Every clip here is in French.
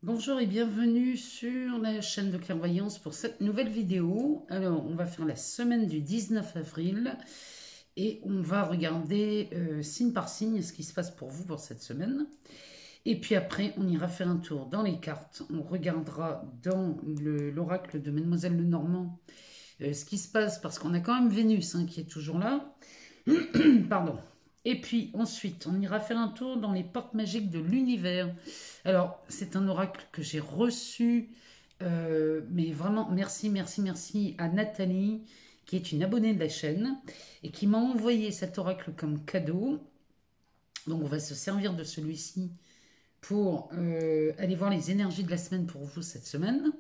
Bonjour et bienvenue sur la chaîne de clairvoyance pour cette nouvelle vidéo. Alors, on va faire la semaine du 19 avril et on va regarder signe par signe ce qui se passe pour vous pour cette semaine. Et puis après, on ira faire un tour dans les cartes. On regardera dans l'oracle de Mademoiselle Lenormand ce qui se passe parce qu'on a quand même Vénus qui est toujours là. Pardon. Et puis ensuite, on ira faire un tour dans les portes magiques de l'univers. Alors, c'est un oracle que j'ai reçu, mais vraiment merci, merci, merci à Nathalie, qui est une abonnée de la chaîne, et qui m'a envoyé cet oracle comme cadeau. Donc, on va se servir de celui-ci pour aller voir les énergies de la semaine pour vous cette semaine.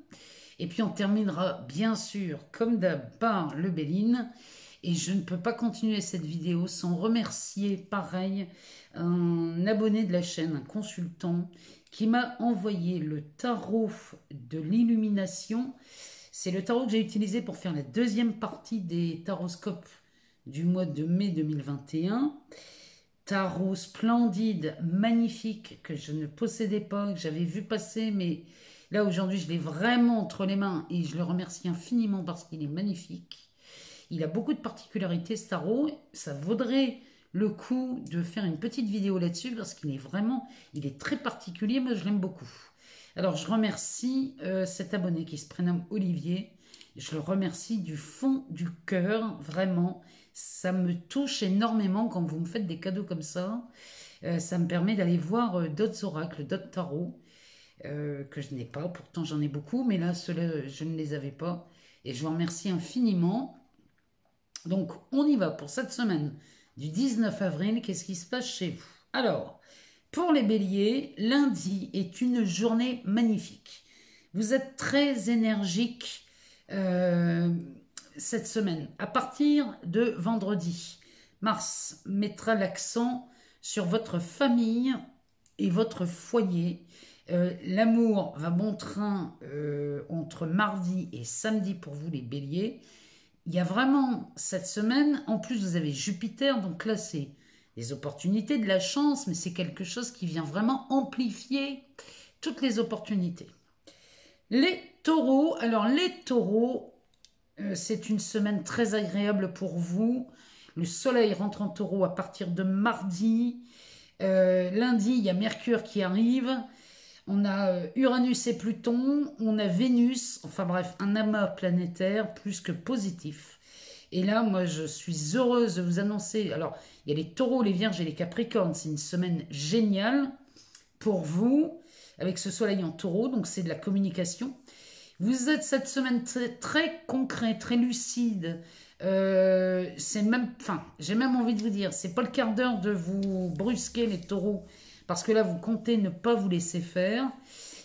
Et puis, on terminera, bien sûr, comme d'hab, par le Béline. Et je ne peux pas continuer cette vidéo sans remercier, pareil, un abonné de la chaîne, un consultant, qui m'a envoyé le tarot de l'illumination. C'est le tarot que j'ai utilisé pour faire la deuxième partie des taroscopes du mois de mai 2021. Tarot splendide, magnifique, que je ne possédais pas, que j'avais vu passer, mais là aujourd'hui je l'ai vraiment entre les mains et je le remercie infiniment parce qu'il est magnifique. Il a beaucoup de particularités, ce tarot. Ça vaudrait le coup de faire une petite vidéo là-dessus parce qu'il est vraiment, il est très particulier. Moi, je l'aime beaucoup. Alors, je remercie cet abonné qui se prénomme Olivier. Je le remercie du fond du cœur, vraiment. Ça me touche énormément quand vous me faites des cadeaux comme ça. Ça me permet d'aller voir d'autres oracles, d'autres tarots que je n'ai pas. Pourtant, j'en ai beaucoup, mais là, ceux-là, je ne les avais pas. Et je vous remercie infiniment. Donc, on y va pour cette semaine du 19 avril. Qu'est-ce qui se passe chez vous? Alors, pour les béliers, lundi est une journée magnifique. Vous êtes très énergique cette semaine. À partir de vendredi, Mars mettra l'accent sur votre famille et votre foyer. L'amour va bon train entre mardi et samedi pour vous les béliers. Il y a vraiment cette semaine, en plus vous avez Jupiter, donc là c'est des opportunités, de la chance, mais c'est quelque chose qui vient vraiment amplifier toutes les opportunités. Les taureaux, alors les taureaux, c'est une semaine très agréable pour vous. Le soleil rentre en taureau à partir de mardi. Lundi, il y a Mercure qui arrive. On a Uranus et Pluton, on a Vénus, enfin bref, un amas planétaire plus que positif. Et là, moi, je suis heureuse de vous annoncer, alors, il y a les taureaux, les vierges et les capricornes, c'est une semaine géniale pour vous, avec ce soleil en taureau, donc c'est de la communication. Vous êtes cette semaine très concret, très lucide. C'est même, enfin, j'ai même envie de vous dire, c'est pas le quart d'heure de vous brusquer les taureaux, parce que là, vous comptez ne pas vous laisser faire.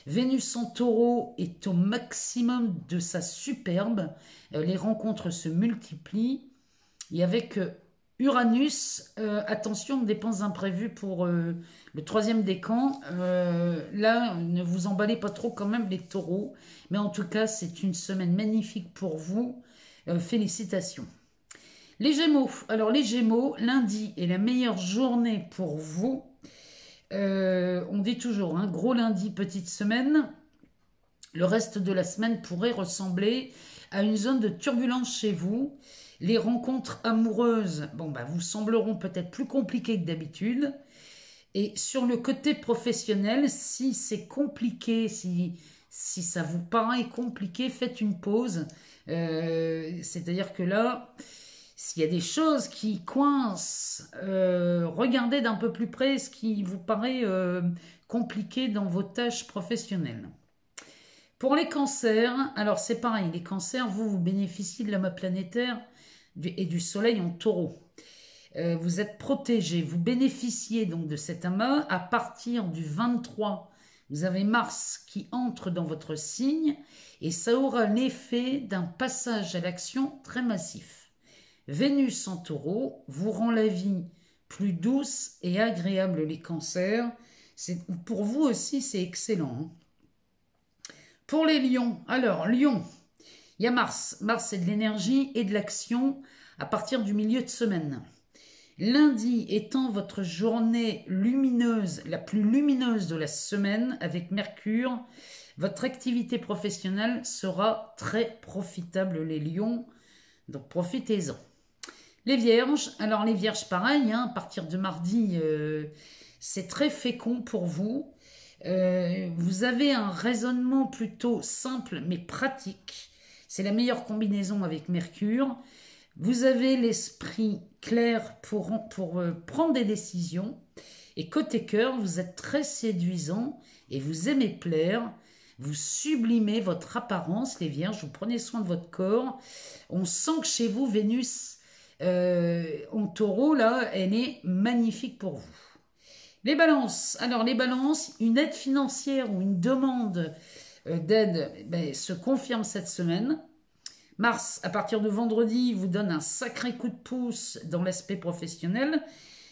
Vénus en taureau est au maximum de sa superbe. Les rencontres se multiplient. Et avec Uranus, attention, dépenses imprévues pour le troisième décan. Là, ne vous emballez pas trop quand même les taureaux. Mais en tout cas, c'est une semaine magnifique pour vous. Félicitations. Les Gémeaux. Alors les Gémeaux, lundi est la meilleure journée pour vous. On dit toujours, gros lundi, petite semaine. Le reste de la semaine pourrait ressembler à une zone de turbulence chez vous. Les rencontres amoureuses, vous sembleront peut-être plus compliquées que d'habitude. Et sur le côté professionnel, si c'est compliqué, si ça vous paraît compliqué, faites une pause. C'est-à-dire que là, s'il y a des choses qui coincent, regardez d'un peu plus près ce qui vous paraît compliqué dans vos tâches professionnelles. Pour les cancers, alors c'est pareil, les cancers, vous bénéficiez de l'amas planétaire et du soleil en taureau. Vous êtes protégés, vous bénéficiez donc de cet amas à partir du 23. Vous avez Mars qui entre dans votre signe et ça aura l'effet d'un passage à l'action très massif. Vénus en taureau vous rend la vie plus douce et agréable les cancers. Pour vous aussi, c'est excellent. Pour les lions, alors lion, il y a Mars. Mars, c'est de l'énergie et de l'action à partir du milieu de semaine. Lundi étant votre journée lumineuse, la plus lumineuse de la semaine avec Mercure, votre activité professionnelle sera très profitable les lions, donc profitez-en. Les vierges, alors les vierges pareil, hein, à partir de mardi, c'est très fécond pour vous. Vous avez un raisonnement plutôt simple mais pratique. C'est la meilleure combinaison avec Mercure. Vous avez l'esprit clair pour prendre des décisions. Et côté cœur, vous êtes très séduisant et vous aimez plaire. Vous sublimez votre apparence, les vierges. Vous prenez soin de votre corps. On sent que chez vous, Vénus en taureau, là, elle est magnifique pour vous. Les balances. Alors, les balances, une aide financière ou une demande d'aide se confirme cette semaine. Mars, à partir de vendredi, vous donne un sacré coup de pouce dans l'aspect professionnel.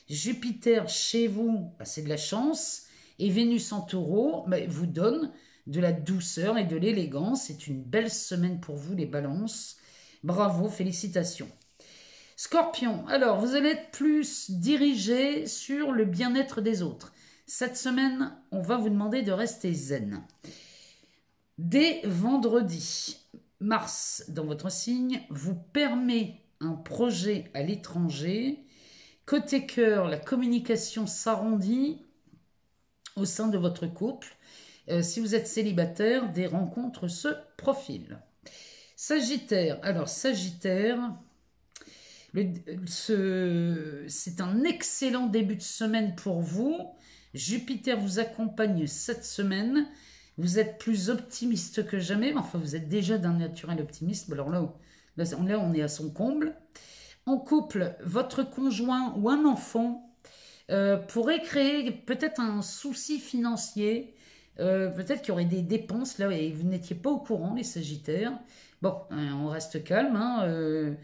Jupiter, chez vous, c'est de la chance. Et Vénus en taureau vous donne de la douceur et de l'élégance. C'est une belle semaine pour vous, les balances. Bravo, félicitations. Scorpion, alors vous allez être plus dirigé sur le bien-être des autres. Cette semaine, on va vous demander de rester zen. Dès vendredi, Mars, dans votre signe, vous permet un projet à l'étranger. Côté cœur, la communication s'arrondit au sein de votre couple. Si vous êtes célibataire, des rencontres se profilent. Sagittaire, alors Sagittaire... C'est un excellent début de semaine pour vous. Jupiter vous accompagne cette semaine. Vous êtes plus optimiste que jamais. Enfin, vous êtes déjà d'un naturel optimiste. Alors là, on est à son comble. En couple, votre conjoint ou un enfant pourrait créer peut-être un souci financier. Peut-être qu'il y aurait des dépenses là et vous n'étiez pas au courant, les Sagittaires. Bon, on reste calme, hein,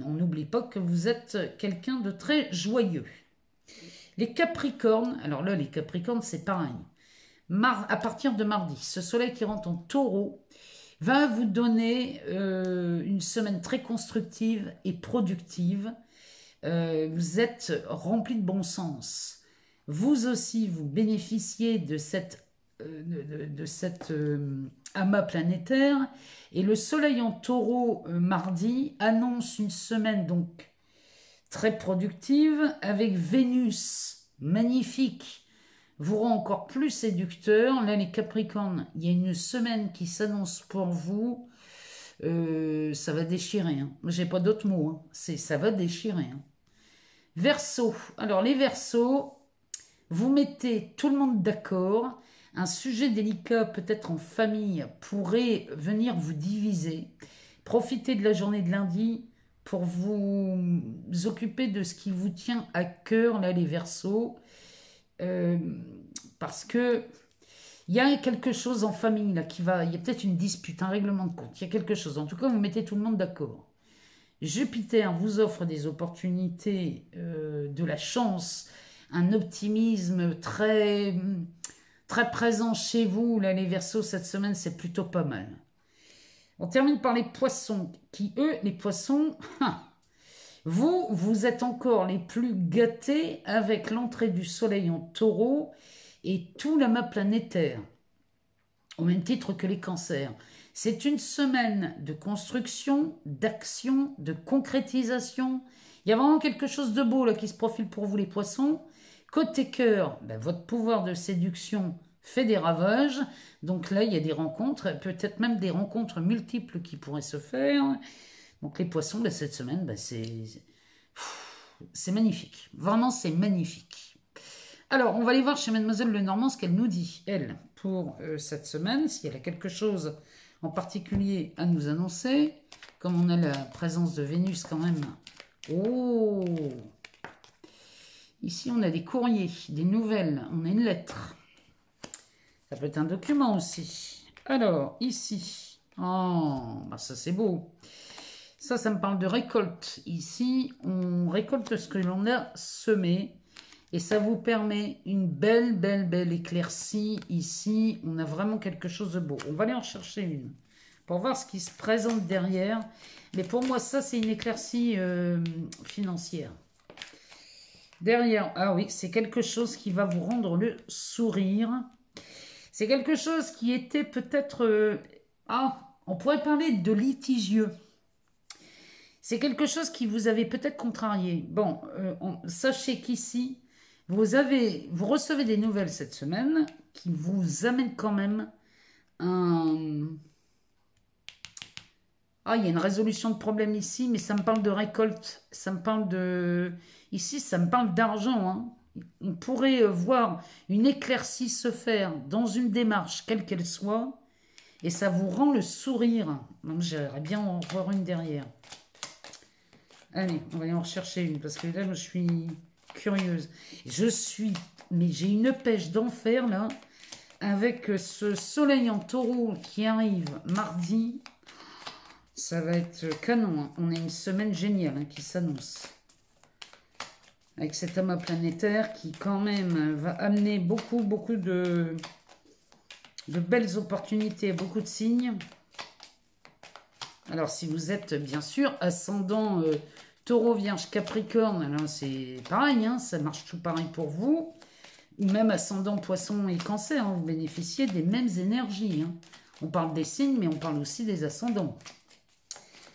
on n'oublie pas que vous êtes quelqu'un de très joyeux. Les Capricornes, alors là, les Capricornes, c'est pareil. À partir de mardi, ce soleil qui rentre en taureau va vous donner une semaine très constructive et productive. Vous êtes rempli de bon sens. Vous aussi, vous bénéficiez de cette amas planétaire. Et le soleil en taureau mardi annonce une semaine donc très productive avec Vénus magnifique vous rend encore plus séducteur. Là les Capricornes, il y a une semaine qui s'annonce pour vous, ça va déchirer, hein. J'ai pas d'autres mots, hein. Ça va déchirer, hein. Verseau, alors les Verseaux, vous mettez tout le monde d'accord. Un sujet délicat, peut-être en famille, pourrait venir vous diviser. Profitez de la journée de lundi pour vous occuper de ce qui vous tient à cœur, là, les Verseaux. Parce que il y a quelque chose en famille, là, il y a peut-être une dispute, un règlement de compte. Il y a quelque chose. En tout cas, vous mettez tout le monde d'accord. Jupiter vous offre des opportunités, de la chance, un optimisme très présent chez vous, là, les Verseaux, cette semaine, c'est plutôt pas mal. On termine par les Poissons, qui, eux, les Poissons, vous êtes encore les plus gâtés avec l'entrée du soleil en taureau et tout l'amas planétaire, au même titre que les Cancers. C'est une semaine de construction, d'action, de concrétisation. Il y a vraiment quelque chose de beau là qui se profile pour vous, les Poissons. Côté cœur, votre pouvoir de séduction fait des ravages. Donc là, il y a des rencontres, peut-être même des rencontres multiples qui pourraient se faire. Donc les Poissons, cette semaine, c'est magnifique. Vraiment, c'est magnifique. Alors, on va aller voir chez Mademoiselle Lenormand ce qu'elle nous dit, elle, pour cette semaine, si elle a quelque chose en particulier à nous annoncer. Comme on a la présence de Vénus quand même. Oh! Ici, on a des courriers, des nouvelles, on a une lettre. Ça peut être un document aussi. Alors, ici, oh, ça c'est beau. Ça me parle de récolte. Ici, on récolte ce que l'on a semé. Et ça vous permet une belle éclaircie. Ici, on a vraiment quelque chose de beau. On va aller en chercher une pour voir ce qui se présente derrière. Mais pour moi, ça, c'est une éclaircie financière. Derrière, ah oui, c'est quelque chose qui va vous rendre le sourire. C'est quelque chose qui était peut-être... on pourrait parler de litigieux. C'est quelque chose qui vous avait peut-être contrarié. Bon, sachez qu'ici, vous recevez des nouvelles cette semaine qui vous amènent quand même un... Ah, il y a une résolution de problème ici, mais ça me parle de récolte. Ça me parle de... Ici, ça me parle d'argent. Hein. On pourrait voir une éclaircie se faire dans une démarche, quelle qu'elle soit, et ça vous rend le sourire. Donc, j'aimerais bien en voir une derrière. Allez, on va y en rechercher une, parce que là, je suis curieuse. Mais j'ai une pêche d'enfer, là, avec ce soleil en taureau qui arrive mardi. Ça va être canon. Hein. On a une semaine géniale qui s'annonce. Avec cet amas planétaire qui, quand même, va amener beaucoup de belles opportunités, beaucoup de signes. Alors, si vous êtes, bien sûr, ascendant Taureau, Vierge, Capricorne, alors c'est pareil, hein, ça marche tout pareil pour vous. Ou même ascendant Poisson et Cancer, hein, vous bénéficiez des mêmes énergies. Hein. On parle des signes, mais on parle aussi des ascendants.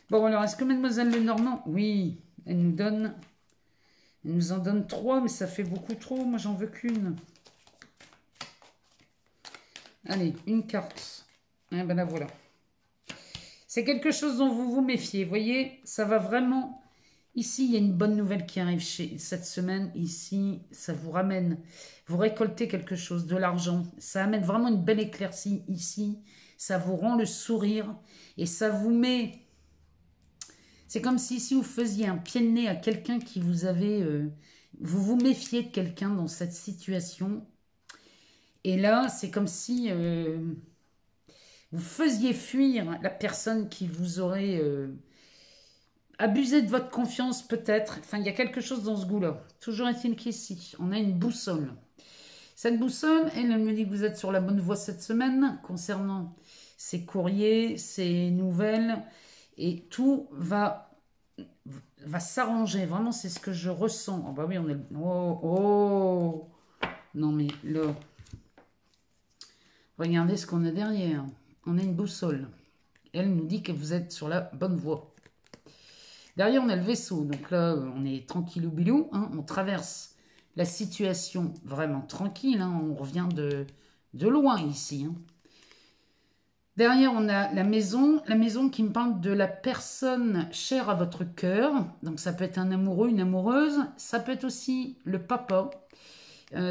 Bon, alors, est-ce que Mademoiselle Lenormand... Oui, elle nous en donne 3, mais ça fait beaucoup trop. Moi, j'en veux qu'une. Allez, une carte. Et ben la voilà. C'est quelque chose dont vous vous méfiez. Vous voyez, ça va vraiment... Ici, il y a une bonne nouvelle qui arrive cette semaine. Ici, ça vous ramène... Vous récoltez quelque chose, de l'argent. Ça amène vraiment une belle éclaircie ici. Ça vous rend le sourire. Et ça vous met... C'est comme si vous faisiez un pied de nez à quelqu'un qui vous avait... vous vous méfiez de quelqu'un dans cette situation. Et là, c'est comme si vous faisiez fuir la personne qui vous aurait abusé de votre confiance peut-être. Enfin, il y a quelque chose dans ce goût-là. Toujours est-il qu'ici, on a une boussole. Cette boussole, elle me dit que vous êtes sur la bonne voie cette semaine concernant ces courriers, ces nouvelles... Et tout va s'arranger. Vraiment, c'est ce que je ressens. Oh, bah oui, on est... Oh. Non, mais là... Regardez ce qu'on a derrière. On a une boussole. Elle nous dit que vous êtes sur la bonne voie. Derrière, on a le vaisseau. Donc là, on est tranquillou bilou. Hein. On traverse la situation vraiment tranquille. Hein. On revient de loin ici. Hein. Derrière, on a la maison qui me parle de la personne chère à votre cœur. Donc, ça peut être un amoureux, une amoureuse. Ça peut être aussi le papa.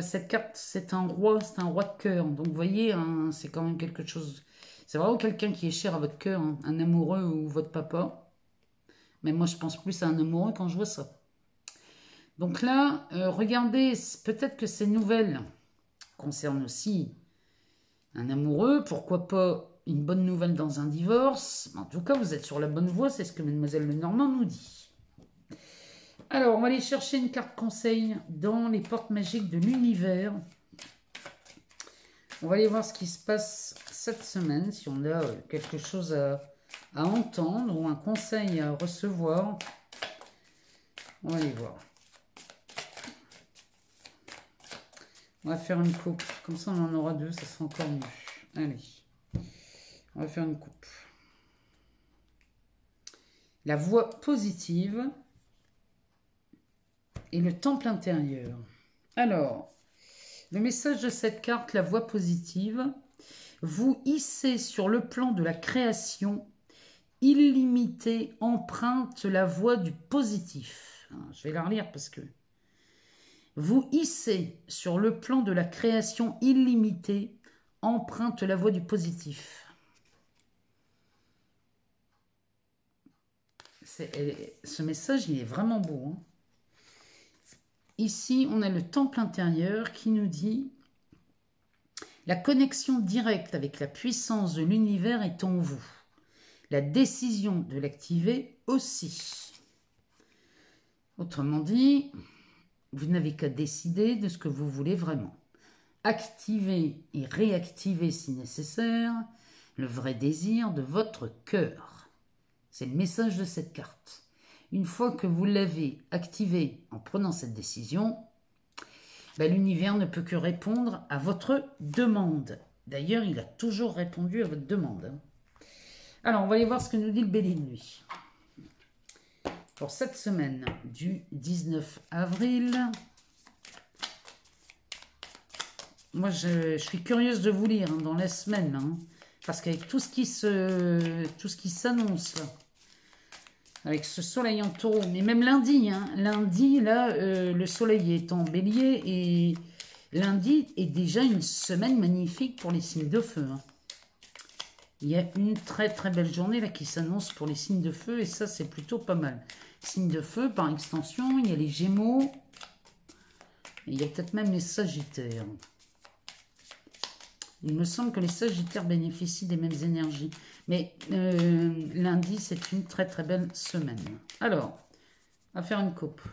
Cette carte, c'est un roi de cœur. Donc, vous voyez, hein, c'est quand même quelque chose... C'est vraiment quelqu'un qui est cher à votre cœur, hein, un amoureux ou votre papa. Mais moi, je pense plus à un amoureux quand je vois ça. Donc là, regardez, peut-être que ces nouvelles concernent aussi un amoureux, pourquoi pas une bonne nouvelle dans un divorce. En tout cas, vous êtes sur la bonne voie, c'est ce que Mademoiselle Lenormand nous dit. Alors, on va aller chercher une carte conseil dans les portes magiques de l'univers. On va aller voir ce qui se passe cette semaine, si on a quelque chose à entendre ou un conseil à recevoir. On va aller voir. On va faire une coupe, comme ça on en aura 2, ça sera encore mieux. Allez. On va faire une coupe. La voie positive et le temple intérieur. Alors, le message de cette carte, la voie positive, vous hissez sur le plan de la création illimitée, emprunte la voie du positif. Je vais la relire parce que... Vous hissez sur le plan de la création illimitée, emprunte la voie du positif. Ce message, il est vraiment beau. Hein. Ici, on a le temple intérieur qui nous dit « La connexion directe avec la puissance de l'univers est en vous. La décision de l'activer aussi. » Autrement dit, vous n'avez qu'à décider de ce que vous voulez vraiment. Activer et réactiver si nécessaire le vrai désir de votre cœur. C'est le message de cette carte. Une fois que vous l'avez activé en prenant cette décision, ben, l'univers ne peut que répondre à votre demande. D'ailleurs, il a toujours répondu à votre demande. Alors, on va aller voir ce que nous dit le Béline, lui. Pour cette semaine du 19 avril... Moi, je suis curieuse de vous lire hein, dans la semaine, hein, parce qu'avec tout ce qui s'annonce, avec ce soleil en taureau, mais même lundi, hein, lundi, là, le soleil est en bélier, et lundi est déjà une semaine magnifique pour les signes de feu. Hein. Il y a une très très belle journée là qui s'annonce pour les signes de feu, et ça, c'est plutôt pas mal. Signes de feu, par extension, il y a les Gémeaux, et il y a peut-être même les Sagittaires. Il me semble que les Sagittaires bénéficient des mêmes énergies. Mais lundi, c'est une très très belle semaine. Alors, on va faire une coupe.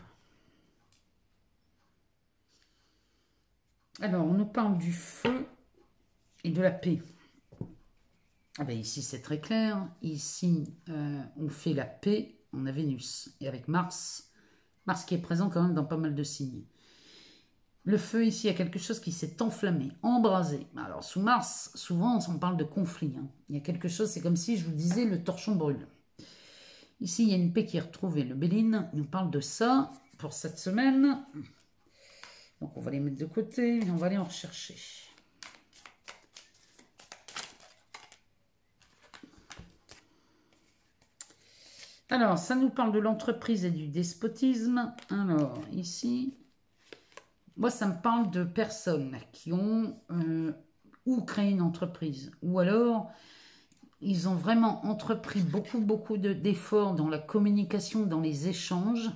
Alors, on nous parle du feu et de la paix. Ah ben ici, c'est très clair. Ici, on fait la paix. On a Vénus. Et avec Mars. Mars qui est présent quand même dans pas mal de signes. Le feu, ici, il y a quelque chose qui s'est enflammé, embrasé. Alors, sous Mars, souvent, on parle de conflit. Hein. Il y a quelque chose, c'est comme si, je vous disais, le torchon brûle. Ici, il y a une paix qui est retrouvée. Le Béline nous parle de ça pour cette semaine. Donc, on va les mettre de côté et on va aller en rechercher. Alors, ça nous parle de l'entreprise et du despotisme. Alors, ici... Moi, ça me parle de personnes qui ont ou créé une entreprise, ou alors ils ont vraiment entrepris beaucoup d'efforts dans la communication, dans les échanges.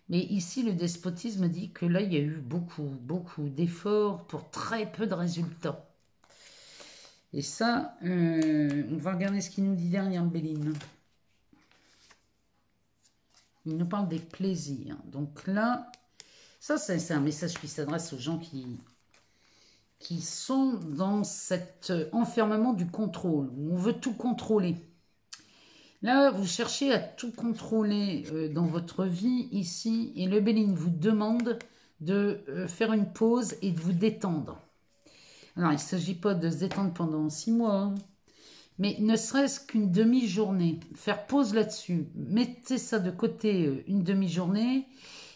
Mais ici, le despotisme dit que là, il y a eu beaucoup d'efforts pour très peu de résultats. Et ça, on va regarder ce qu'il nous dit derrière Béline. Il nous parle des plaisirs. Donc là... Ça, c'est un message qui s'adresse aux gens qui sont dans cet enfermement du contrôle, où on veut tout contrôler. Là, vous cherchez à tout contrôler dans votre vie, ici, et le Béline vous demande de faire une pause et de vous détendre. Alors, il ne s'agit pas de se détendre pendant 6 mois, hein, mais ne serait-ce qu'une demi-journée. Faire pause là-dessus. Mettez ça de côté une demi-journée,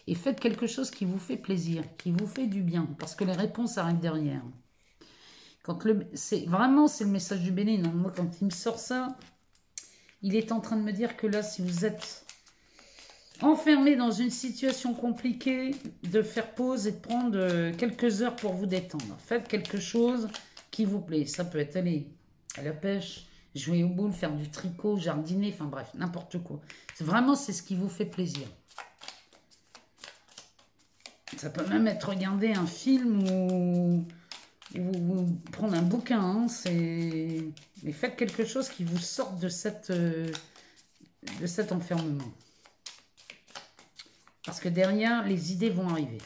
et faites quelque chose qui vous fait plaisir, qui vous fait du bien, parce que les réponses arrivent derrière. C'est le message du Béline. Hein. Moi, quand il me sort ça, il est en train de me dire que là, si vous êtes enfermé dans une situation compliquée, de faire pause et de prendre quelques heures pour vous détendre. Faites quelque chose qui vous plaît. Ça peut être aller à la pêche, jouer aux boules, faire du tricot, jardiner, enfin bref, n'importe quoi. C'est ce qui vous fait plaisir. Ça peut même être regarder un film ou prendre un bouquin. Hein, mais faites quelque chose qui vous sorte de cet enfermement. Parce que derrière, les idées vont arriver.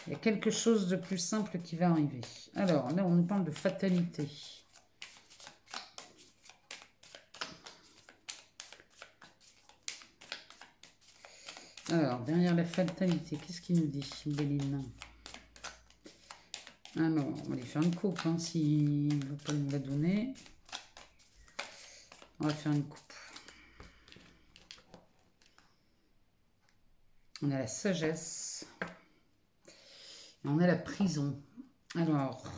Il y a quelque chose de plus simple qui va arriver. Alors, là, on nous parle de fatalité. Alors, derrière la fatalité, qu'est-ce qu'il nous dit, Béline? Alors, on va aller faire une coupe, hein, s'il ne veut pas nous la donner. On va faire une coupe. On a la sagesse. Et on a la prison. Alors...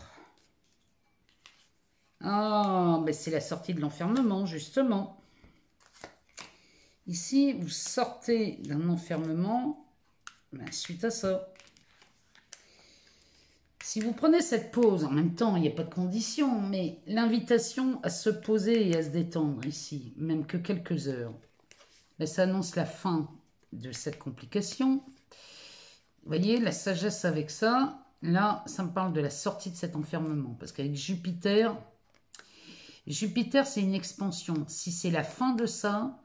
Ah, ben c'est la sortie de l'enfermement, justement. Ici, vous sortez d'un enfermement, ben, suite à ça. Si vous prenez cette pause, en même temps, il n'y a pas de condition, mais l'invitation à se poser et à se détendre ici, même que quelques heures. Là, ça annonce la fin de cette complication. Vous voyez, la sagesse avec ça, là, ça me parle de la sortie de cet enfermement. Parce qu'avec Jupiter, c'est une expansion. Si c'est la fin de ça...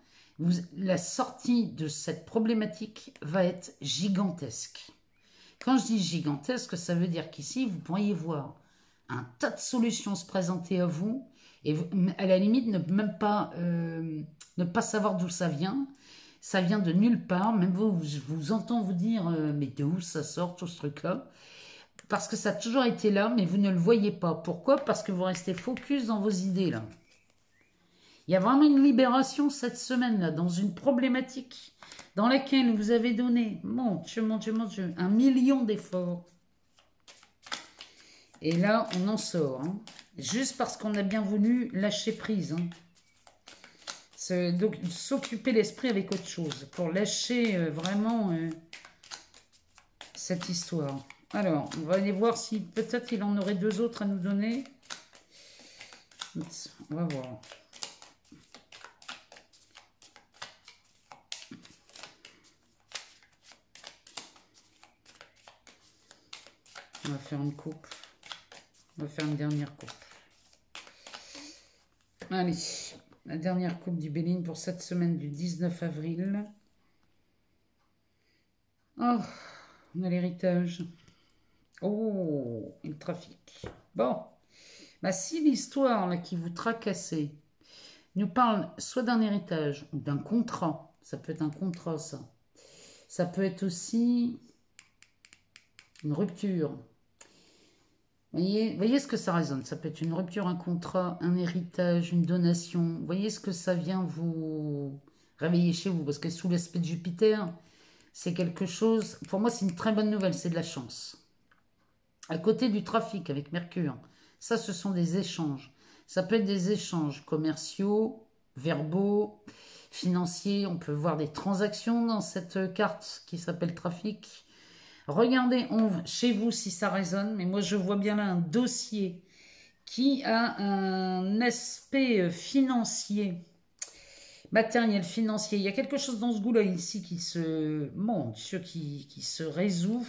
la sortie de cette problématique va être gigantesque. Quand je dis gigantesque, ça veut dire qu'ici, vous pourriez voir un tas de solutions se présenter à vous et à la limite, ne pas savoir d'où ça vient. Ça vient de nulle part. Même vous, je vous entends vous dire, mais de où ça sort tout ce truc-là? Parce que ça a toujours été là, mais vous ne le voyez pas. Pourquoi? Parce que vous restez focus dans vos idées, là. Il y a vraiment une libération cette semaine-là, dans une problématique dans laquelle vous avez donné, mon Dieu, mon Dieu, mon Dieu, 1 million d'efforts. Et là, on en sort. Hein. Juste parce qu'on a bien voulu lâcher prise. Hein. Donc, s'occuper l'esprit avec autre chose. Pour lâcher vraiment cette histoire. Alors, on va aller voir si peut-être il en aurait 2 autres à nous donner. On va voir. On va faire une coupe. On va faire une dernière coupe. Allez, la dernière coupe du Béline pour cette semaine du 19 avril. Oh, on a l'héritage. Oh, et le trafic. Bon, bah, si l'histoire là qui vous tracassez nous parle soit d'un héritage ou d'un contrat, ça peut être un contrat ça. Ça peut être aussi une rupture. Voyez ce que ça résonne. Ça peut être une rupture, un contrat, un héritage, une donation. Voyez ce que ça vient vous réveiller chez vous. Parce que sous l'aspect de Jupiter, c'est quelque chose... Pour moi, c'est une très bonne nouvelle. C'est de la chance. À côté du trafic avec Mercure, ça, ce sont des échanges. Ça peut être des échanges commerciaux, verbaux, financiers. On peut voir des transactions dans cette carte qui s'appelle trafic. Regardez chez vous si ça résonne, mais moi je vois bien là un dossier qui a un aspect financier, matériel financier. Il y a quelque chose dans ce goût-là ici qui se, mon Dieu, qui se résout,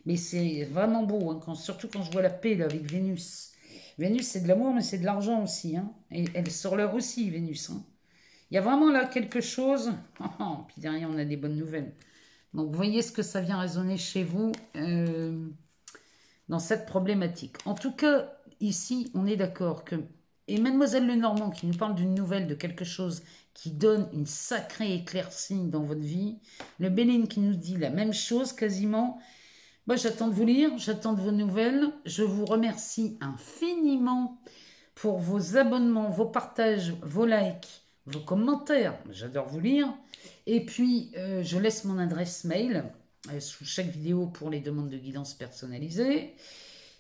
mais c'est vraiment beau, hein, surtout quand je vois la paix là, avec Vénus. Vénus c'est de l'amour, mais c'est de l'argent aussi, hein, et elle sort l'heure aussi, Vénus. Hein. Il y a vraiment là quelque chose, puis derrière on a des bonnes nouvelles. Donc, vous voyez ce que ça vient résonner chez vous dans cette problématique. En tout cas, ici, on est d'accord que... Et Mademoiselle Lenormand qui nous parle d'une nouvelle, de quelque chose qui donne une sacrée éclaircie dans votre vie. Le Béline qui nous dit la même chose quasiment. Moi, j'attends de vous lire, j'attends de vos nouvelles. Je vous remercie infiniment pour vos abonnements, vos partages, vos likes, vos commentaires. J'adore vous lire. Et puis, je laisse mon adresse mail sous chaque vidéo pour les demandes de guidance personnalisées.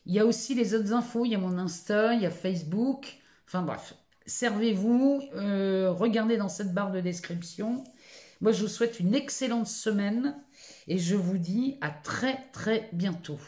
Il y a aussi les autres infos, il y a mon Insta, il y a Facebook. Enfin bref, servez-vous, regardez dans cette barre de description. Moi, je vous souhaite une excellente semaine et je vous dis à très très bientôt.